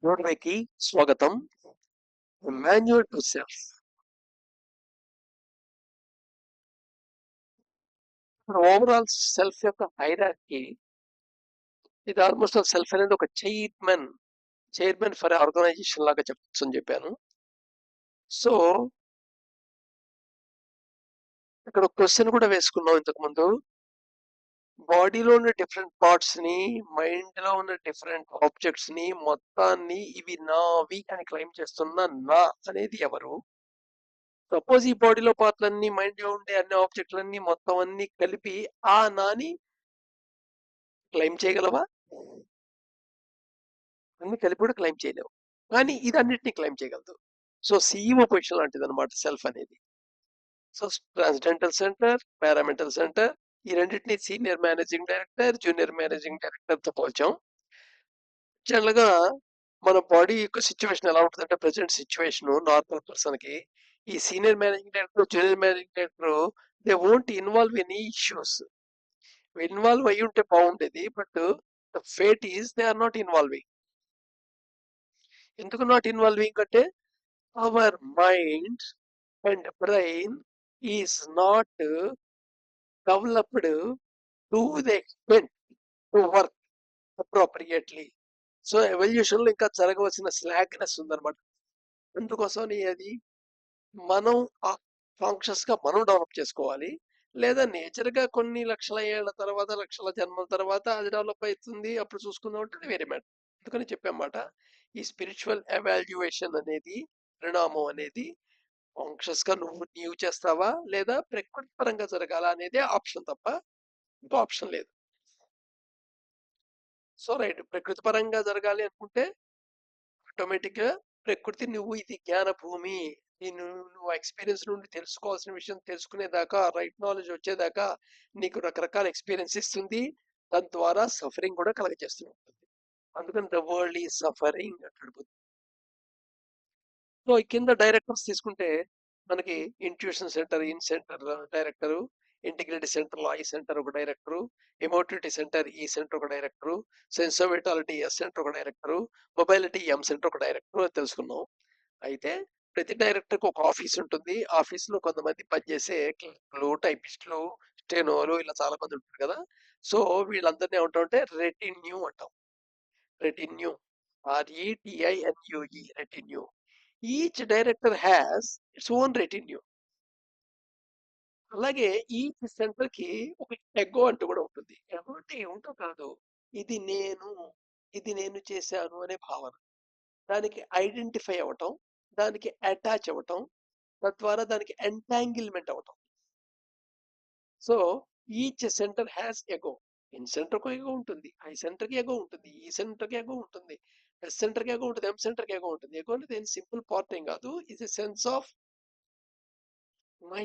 రోడ్వేకి స్వాగతం. Manual to self. Overall self యొక్క hierarchy ఇది ఆల్మోస్ట్ సెల్ఫ్ అనేది ఒక చైర్మన్ ఫర్ ఆర్గనైజేషన్ లాగా చెప్పచ్చు అని చెప్పాను. సో ఇక్కడ ఒక క్వశ్చన్ కూడా వేసుకున్నాం ఇంతకు ముందు. బాడీలో ఉన్న డిఫరెంట్ పార్ట్స్ ని, మైండ్ లో ఉన్న డిఫరెంట్ ఆబ్జెక్ట్స్ ని మొత్తాన్ని ఇవి నావి అని క్లెయిమ్ చేస్తున్న నా అనేది ఎవరు? సపోజ్ ఈ బాడీలో పార్ట్లన్నీ, మైండ్ లో ఉండే అన్ని ఆబ్జెక్ట్లన్నీ మొత్తం అన్ని కలిపి ఆ నాని క్లెయిమ్ చేయగలవా? అన్ని కలిపి కూడా క్లెయిమ్ చేయలేవు, కానీ ఇది అన్నిటినీ క్లెయిమ్ చేయగలదు. సో సిఇఓ పొజిషన్ లాంటిది అనమాట సెల్ఫ్ అనేది. సో ట్రాన్స్డెంటల్ సెంటర్, పారామెంటల్ సెంటర్, ఈ రెండింటిని senior managing director, junior managing director తో పోల్చాం. జనరల్ గా మన బాడీ యొక్క సిచ్యువేషన్ ఎలా ఉంటుందంటే, ప్రెసెంట్ సిచ్యువేషన్ నార్మల్ పర్సన్ కి ఈ senior managing director, junior managing director they won't involve any issues. Involve అయ్యి ఉంటే బాగుండేది, but the fate is they are not involving. ఎందుకు నాట్ ఇన్వాల్వింగ్ అంటే, our mind and brain is not developed to the extent to work appropriately. So evolution లో ఇంకా జరగవలసిన slackness ఉందన్నమాట. అందుకోసం అది మనం కాన్షియస్ గా మనం డెవలప్ చేసుకోవాలి, లేదా నేచర్ గా కొన్ని లక్షల ఏళ్ల తర్వాత, లక్షల జన్మల తర్వాత అది డెవలప్ అవుతుంది, అప్పుడు చూసుకుందాం అంటే అది వేరే మ్యాటర్. అందుకని చెప్పామాట, ఈ స్పిరిచువల్ ఎవాల్యుయేషన్ అనేది, పరిణామం అనేది కాన్షియస్ గా నీవు చేస్తావా, లేదా ప్రకృతి పరంగా జరగాల అనేది ఆప్షన్ తప్ప ఇంకో ఆప్షన్ లేదు. సో రైట్, ప్రకృతి పరంగా జరగాలి అనుకుంటే ఆటోమేటిక్ గా ప్రకృతి, నువ్వు ఇది జ్ఞాన భూమి, నువ్వు ఎక్స్పీరియన్స్ నుండి తెలుసుకోవాల్సిన విషయం తెలుసుకునేదాకా, రైట్ నాలెడ్జ్ వచ్చేదాకా నీకు రకరకాల ఎక్స్పీరియన్స్ ఇస్తుంది. దాని ద్వారా సఫరింగ్ కూడా కలగజేస్తూ ఉంటుంది. అందుకని ద వరల్డ్ ఈజ్ సఫరింగ్ అంటాడు. సో కింద డైరెక్టర్స్ తీసుకుంటే మనకి intuition centre, in centre director, integrity centre లో ఐ సెంటర్ ఒక డైరెక్టరు, ఎమోటివిటీ సెంటర్ ఈ సెంటర్ ఒక డైరెక్టరు, సెన్సోవిటాలిటీ ఎస్ సెంటర్ ఒక డైరెక్టరు, మొబైలిటీ ఎం సెంటర్ ఒక డైరెక్టరు అని తెలుసుకున్నాం. అయితే ప్రతి డైరెక్టర్ కి ఒక ఆఫీస్ ఉంటుంది. ఆఫీస్ లో కొంతమంది పనిచేసే క్లర్క్లు, టైపిస్టులు, స్టెనోలు, ఇలా చాలా మంది ఉంటారు కదా. సో వీళ్ళందరినీ ఏమంటాం అంటే రెటిన్యూ అంటాం. Retinue, RETINUE, retinue. Each director has its own retinue. అలాగే ఈచ్ సెంటర్ కి ఒక ఎగో అంటూ కూడా ఉంటుంది. ఎగో అంటే ఏమిటో కాదు, ఇది నేను, ఇది నేను చేశాను అనే భావన. దానికి ఐడెంటిఫై అవ్వటం, దానికి అటాచ్ అవ్వటం, తద్వారా దానికి ఎంటాంగిల్మెంట్ అవ్వటం. So each centre has ago. In centre కు ఎగో ఉంటుంది, ఐ సెంటర్ కి ఎగో ఉంటుంది, ఈ సెంటర్ కి ఎగో ఉంటుంది, ఎస్ సెంటర్ కి ఎగో ఉంటుంది, ఎం సెంటర్ కి ఎగో ఉంటుంది. ఎగో అనేది సింపుల్ పార్ట్ ఏం కాదు, is a sense of my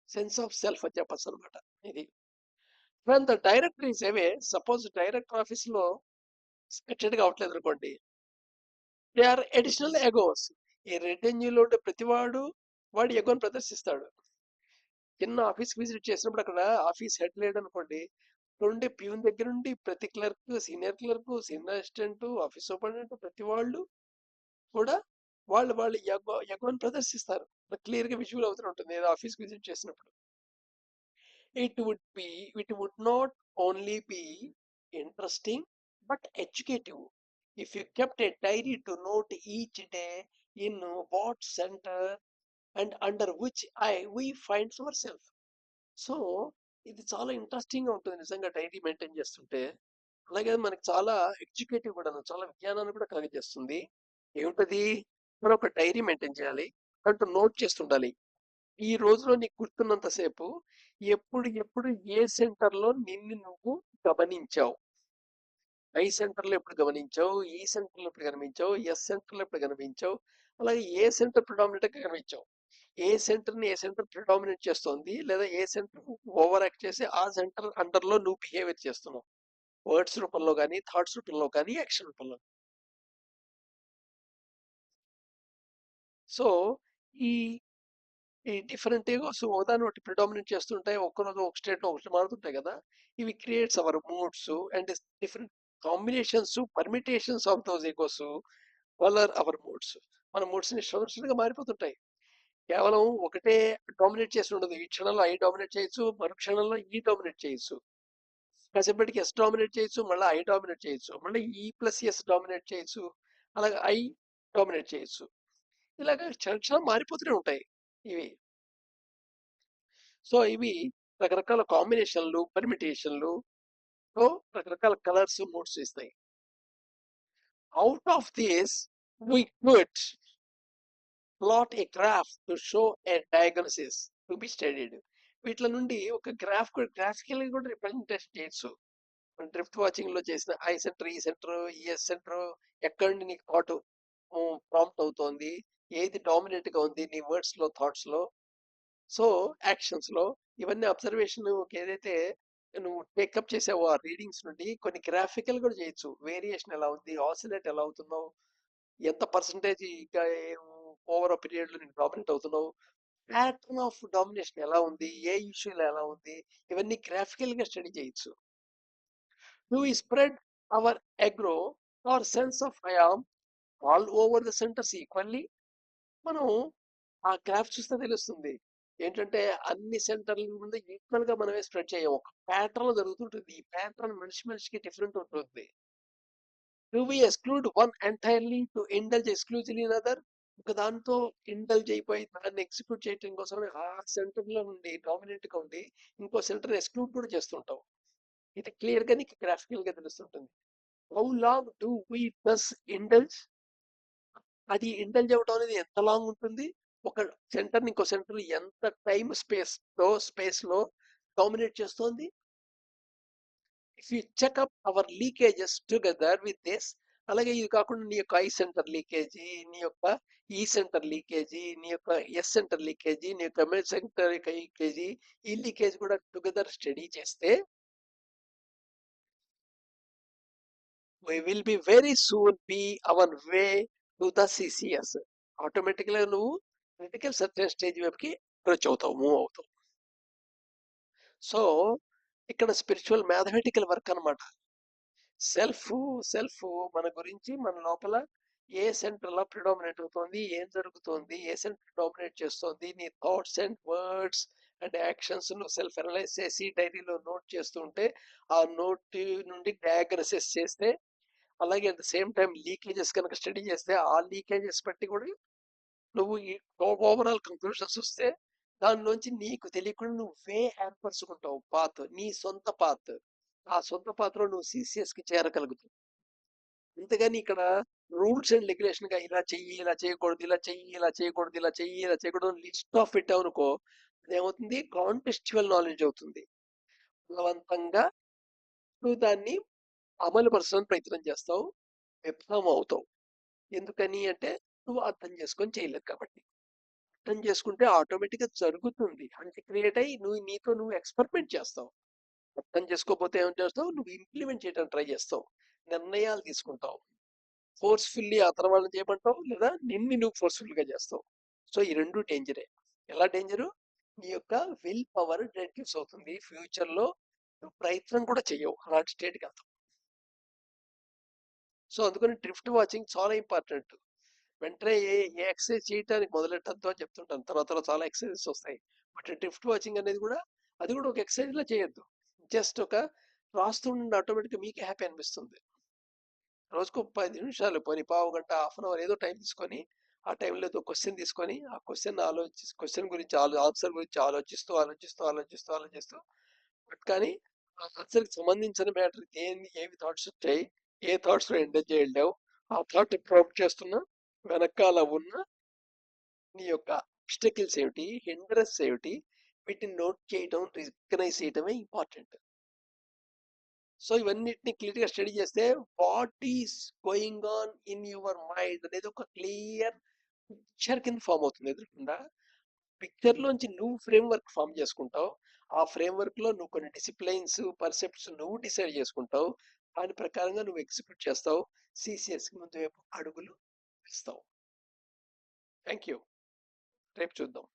sense of self అని చెప్పచ్చు అనమాట. ఇది when the director is away, suppose director office లో అటెండ్ కావట్లేదు అనుకోండి, దే ఆర్ అడిషనల్ ఎగోస్. ఈ రెటెన్యూలో ఉండే ప్రతివాడు వాడి ఎగోని ప్రదర్శిస్తాడు. చిన్న ఆఫీస్ విజిట్ చేసినప్పుడు అక్కడ ఆఫీస్ హెడ్ లేడు అనుకోండి, ఉండే ప్యూన్ దగ్గర నుండి ప్రతి clerk, senior assistant, office superintendent, ప్రతి వాళ్ళు కూడా వాళ్ళు ఎగోని ప్రదర్శిస్తారు. క్లియర్ గా విజువల్ అవుతుంటుంది ఏదో ఆఫీస్ విజిట్ చేసినప్పుడు. it would not only be interesting but educative if you kept a diary to note each day in what center and under which we find ourselves. So ఇది చాలా interesting గా ఉంటుంది నిజంగా dairy maintain చేస్తుంటే. అలాగే మనకి చాలా ఎడ్యుకేటివ్ కూడా, చాలా విజ్ఞానాన్ని కూడా కలిగజేస్తుంది. ఏమిటది? మనం ఒక డైరీ మెయింటైన్ చేయాలి, అంటూ నోట్ చేస్తుండాలి. ఈ రోజులో నీకు గుర్తున్నంత సేపు ఎప్పుడు ఏ సెంటర్ లో నిన్ను నువ్వు గమనించావు, ఐ సెంటర్ లో ఎప్పుడు గమనించావు, ఈ సెంటర్ లో ఎప్పుడు గమనించావు, ఎస్ సెంటర్ లో ఎప్పుడు గమనించావు, అలాగే ఏ సెంటర్ ప్రిడామినెంట్ గా గమనించావు, ఏ సెంటర్ ని ఏ సెంటర్ ప్రిడామినేట్ చేస్తోంది, లేదా ఏ సెంటర్ ఓవర్ యాక్ట్ చేసి ఆ సెంటర్ అండర్ లో నువ్వు బిహేవియర్ చేస్తున్నావు, వర్డ్స్ రూపంలో కానీ, థాట్స్ రూపంలో కానీ, యాక్షన్ రూపంలో. సో ఈ ఈ డిఫరెంట్ ఈగోస్ ఒకదాని ఒకటి ప్రిడామినేట్ చేస్తుంటాయి. ఒక్కరోజు ఒక స్టేట్ లో ఒకటి మారుతుంటాయి కదా. ఇవి creates our moods and different combinations permutations of those egos colour our moods. మన మూడ్స్ ని గా మారిపోతుంటాయి. కేవలం ఒకటే డామినేట్ చేసి ఉండదు. ఈ క్షణంలో ఐ డామినేట్ చేయొచ్చు, మరు క్షణంలో ఈ డామినేట్ చేయొచ్చు, కాసేపటికి ఎస్ డామినేట్ చేయొచ్చు, మళ్ళీ ఐ డామినేట్ చేయొచ్చు, మళ్ళీ ఈ ప్లస్ ఎస్ డామినేట్ చేయొచ్చు, అలాగే ఐ డామినేట్ చేయొచ్చు. ఇలాగ క్షణం మారిపోతూనే ఉంటాయి ఇవి. సో ఇవి రకరకాల కాంబినేషన్లు పర్మిటేషన్లు తో రకరకాల కలర్స్ మూడ్స్ ఇస్తాయి. Out of this we could plot a graph to show a diagnosis to be studied. వీటిల నుండి ఒక గ్రాఫికల్ కూడా రిప్రజెంటేషన్ చేయొచ్చు. డ్రిఫ్ట్ వాచింగ్ లో చేసిన ఐ సెంటర్, ఈ సెంటర్, ఈఎస్ సెంటర్, ఎక్కడి నుండి నీకు థాట్ ప్రాంప్ట్ అవుతోంది, ఏది డామినేట్ గా ఉంది నీ వర్డ్స్ లో, థాట్స్ లో, సో యాక్షన్స్ లో, ఇవన్నీ అబ్జర్వేషన్ ఏదైతే నువ్వు టేకప్ చేసావో ఆ రీడింగ్స్ నుండి కొన్ని గ్రాఫికల్ కూడా చేయొచ్చు. వేరియేషన్ ఎలా ఉంది, ఆసిలేట్ ఎలా అవుతున్నావు, ఎంత పర్సంటేజ్ ఇంకా ఓవర్ పీరియడ్ లో నీకు డామినేట్ అవుతున్నావు, ప్యాటర్న్ ఆఫ్ డామినేషన్ ఎలా ఉంది, ఏ ఇష్యూలో ఎలా ఉంది, ఇవన్నీ గ్రాఫికల్ గా స్టడీ చేయొచ్చు. We spread our agro or sense of I am all over the centers equally. మనం ఆ గ్రాఫ్ చూస్తే తెలుస్తుంది ఏంటంటే అన్ని సెంటర్ల ముందు ఈక్వల్ గా మనమే స్ప్రెడ్ చేయం. ఒక ప్యాటర్న్ జరుగుతుంటుంది. ఈ ప్యాటర్న్ మనిషికి డిఫరెంట్ ఉంటుంది. Do we exclude one entirely to indulge exclusively in other? ఒక దాంతో ఇండల్జ్ అయిపోయి దాన్ని ఎగ్జిక్యూట్ చేయడం కోసం ఆ సెంటర్ లో నుండి డామినెంట్ గా ఉండి ఇంకో సెంటర్ ఎక్స్క్లూడ్ కూడా చేస్తుంటాం. ఇది క్లియర్ గా నీకు గ్రాఫికల్ గా తెలుస్తుంటుంది. How long do we does indulge? అది ఇండల్జ్ అవ్వడం అనేది ఎంత లాంగ్ ఉంటుంది, ఒక సెంటర్ ఇంకో సెంటర్ ఎంత టైం స్పేస్ లో డామినేట్ చేస్తోంది. If you check up our leakages together with this, అలాగే ఇది కాకుండా నీ యొక్క ఐ సెంటర్ లీకేజీ, నీ యొక్క ఈ సెంటర్ లీకేజీ, నీ యొక్క ఎస్ సెంటర్ లీకేజీ, నీ యొక్క ఎంఎల్ సెంటర్ లీకేజీ, ఈ లీకేజ్ కూడా టుగెదర్ స్టడీ చేస్తే we will be very soon be our way to the CCS. ఆటోమేటిక్గా నువ్వు క్రిటికల్ సర్టెన్ స్టేజ్ వైపుకి అప్రోచ్ అవుతావు, మూవ్ అవుతావు. సో ఇక్కడ స్పిరిచువల్ మ్యాథమెటికల్ వర్క్ అనమాట. సెల్ఫ్ మన గురించి మన లోపల ఏ సెంటర్ లో ప్రిడామినేట్ అవుతుంది, ఏం జరుగుతుంది, ఏ సెంటర్ డామినేట్ చేస్తుంది, నీ thoughts and words and actions ను సెల్ఫ్ అనలైజ్ చేసి డైరీలో నోట్ చేస్తుంటే ఆ నోట్ నుండి డయాగ్నోసిస్ చేస్తే, అలాగే at the same time leakages కనుక స్టడీ చేస్తే ఆ లీకేజెస్ బట్టి కూడా నువ్వు ఈ ఓవరాల్ కంక్లూషన్స్ వస్తే దానిలోంచి నీకు తెలియకుండా నువ్వు ఏర్పరచుకుంటావు పాత్, నీ సొంత పాత్. ఆ సొంత పాత్రలో నువ్వు సిసిఎస్ కి చేరగలుగుతావు. అంతేగాని ఇక్కడ రూల్స్ అండ్ రెగ్యులేషన్ గా ఇలా చెయ్యి, ఇలా చేయకూడదు, ఇలా చెయ్యి, ఇలా చేయకూడదు, ఇలా చెయ్యి, ఇలా చేయకూడదు లిస్ట్ ఆఫ్ పెట్టావు అనుకో, అదేమవుతుంది కాంటెక్స్చువల్ నాలెడ్జ్ అవుతుంది. బలవంతంగా నువ్వు దాన్ని అమలు పరచడానికి ప్రయత్నం చేస్తావు, విఫలం అవుతావు. ఎందుకని అంటే నువ్వు అర్థం చేసుకొని చేయలేదు కాబట్టి. అర్థం చేసుకుంటే ఆటోమేటిక్ గా జరుగుతుంది, అంటే క్రియేట్ అయ్యి నీతో నువ్వు ఎక్స్పెరిమెంట్ చేస్తావు. అర్థం చేసుకోకపోతే ఏం చేస్తావు, నువ్వు ఇంప్లిమెంట్ చేయడానికి ట్రై చేస్తావు, నిర్ణయాలు తీసుకుంటావు, ఫోర్స్ఫుల్లీ అతని వాళ్ళని చేయమంటావు, లేదా నువ్వు ఫోర్స్ఫుల్ గా చేస్తావు. సో ఈ రెండు డేంజరే. ఎలా డేంజరు, నీ యొక్క విల్ పవర్ రెడ్యూస్ అవుతుంది, ఫ్యూచర్ లో నువ్వు ప్రయత్నం కూడా చెయ్యవు, అలాంటి స్టేట్కి వెళ్తావు. సో అందుకని డ్రిఫ్ట్ వాచింగ్ చాలా ఇంపార్టెంట్. వెంటనే ఏ ఏ ఎక్సర్సైజ్ చేయడానికి మొదలెట్టద్దు అని చెప్తుంటాను, తర్వాత చాలా ఎక్సర్సైజెస్ వస్తాయి. బట్ డ్రిఫ్ట్ వాచింగ్ అనేది కూడా, అది కూడా ఒక ఎక్సర్సైజ్ లా చేయొద్దు. జస్ట్ ఒక రాస్తుండే ఆటోమేటిక్గా మీకే హ్యాపీ అనిపిస్తుంది. రోజుకు 10 నిమిషాలు, పోనీ పావు గంట, హాఫ్ అన్ అవర్ ఏదో టైం తీసుకొని ఆ టైంలో ఏదో క్వశ్చన్ తీసుకొని ఆ క్వశ్చన్ గురించి ఆన్సర్ గురించి ఆలోచిస్తూ బట్ కానీ ఆ ఆన్సర్కి సంబంధించిన మ్యాటర్ ఏవి థాట్స్ వచ్చాయి, ఏ థాట్స్ లో ఎండేజ్ చేయలేవు, ఆ థాట్ ప్రాంప్ట్ చేస్తున్నా వెనకాల ఉన్న నీ యొక్క ఆబ్స్టకిల్స్ ఏమిటి, హిండ్రెన్స్ ఏమిటి, వీటిని నోట్ చేయడం, రికగ్నైజ్ చేయడమే ఇంపార్టెంట్. సో ఇవన్నిటిని క్లియర్ గా స్టడీ చేస్తే what is going on in your mind అనేది ఒక క్లియర్ పిక్చర్ కింద ఫామ్ అవుతుంది ఎదురుకుండా. పిక్చర్ లోంచి నువ్వు ఫ్రేమ్ వర్క్ ఫామ్ చేసుకుంటావు, ఆ ఫ్రేమ్ వర్క్ లో నువ్వు కొన్ని డిసిప్లైన్స్, పర్సెప్ట్స్ నువ్వు డిసైడ్ చేసుకుంటావు, దాని ప్రకారంగా నువ్వు ఎగ్జిక్యూట్ చేస్తావు, సిసిఎస్ కి ముందు వైపు అడుగులు వేస్తావు. Thank you. రేపు చూద్దాం.